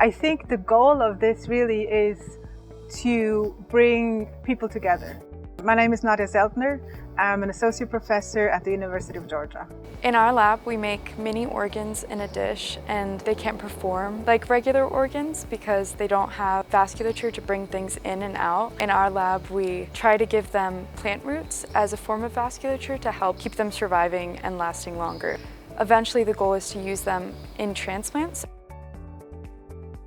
I think the goal of this really is to bring people together. My name is Nadia Zeltner. I'm an associate professor at the University of Georgia. In our lab, we make mini organs in a dish, and they can't perform like regular organs because they don't have vasculature to bring things in and out. In our lab, we try to give them plant roots as a form of vasculature to help keep them surviving and lasting longer. Eventually, the goal is to use them in transplants.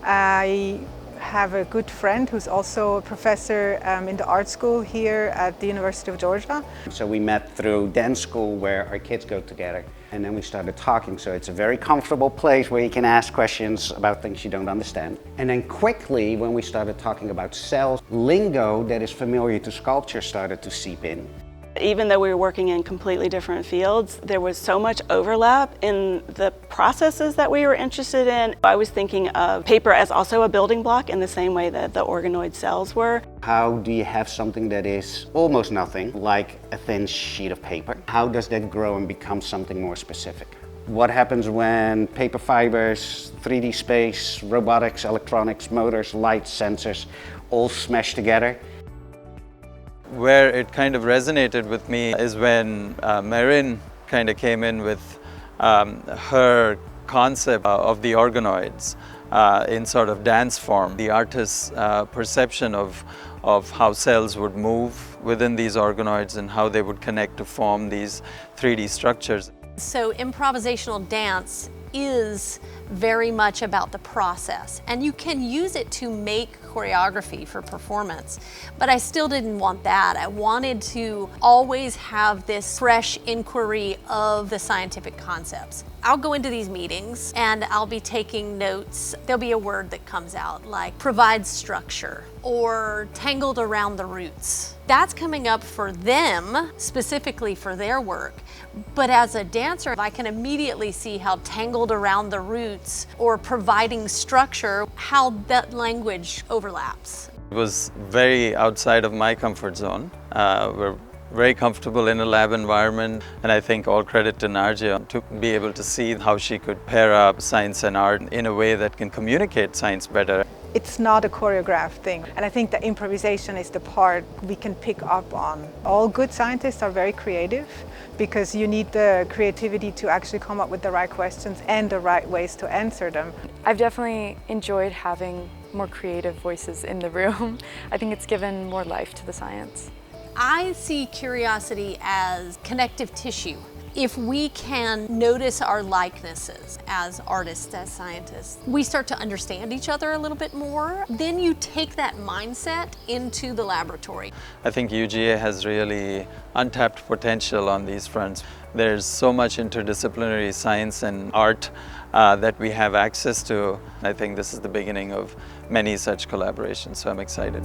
I have a good friend who's also a professor in the art school here at the University of Georgia. So we met through dance school where our kids go together, and then we started talking. So it's a very comfortable place where you can ask questions about things you don't understand. And then quickly, when we started talking about cells, lingo that is familiar to sculpture started to seep in. Even though we were working in completely different fields, there was so much overlap in the processes that we were interested in. I was thinking of paper as also a building block in the same way that the organoid cells were. How do you have something that is almost nothing, like a thin sheet of paper? How does that grow and become something more specific? What happens when paper fibers, 3D space, robotics, electronics, motors, lights, sensors all smash together? Where it kind of resonated with me is when Marin kind of came in with her concept of the organoids in sort of dance form. The artist's perception of how cells would move within these organoids and how they would connect to form these 3D structures. So improvisational dance is very much about the process, and you can use it to make choreography for performance. But I still didn't want that. I wanted to always have this fresh inquiry of the scientific concepts. I'll go into these meetings and I'll be taking notes. There'll be a word that comes out like provides structure or tangled around the roots. That's coming up for them, specifically for their work. But as a dancer, I can immediately see how tangled around the roots or providing structure, how that language overlaps. It was very outside of my comfort zone. We're very comfortable in a lab environment, and I think all credit to Narja to be able to see how she could pair up science and art in a way that can communicate science better. It's not a choreographed thing, and I think that improvisation is the part we can pick up on. All good scientists are very creative because you need the creativity to actually come up with the right questions and the right ways to answer them. I've definitely enjoyed having more creative voices in the room. I think it's given more life to the science. I see curiosity as connective tissue. If we can notice our likenesses as artists, as scientists, we start to understand each other a little bit more. Then you take that mindset into the laboratory. I think UGA has really untapped potential on these fronts. There's so much interdisciplinary science and art that we have access to. I think this is the beginning of many such collaborations, so I'm excited.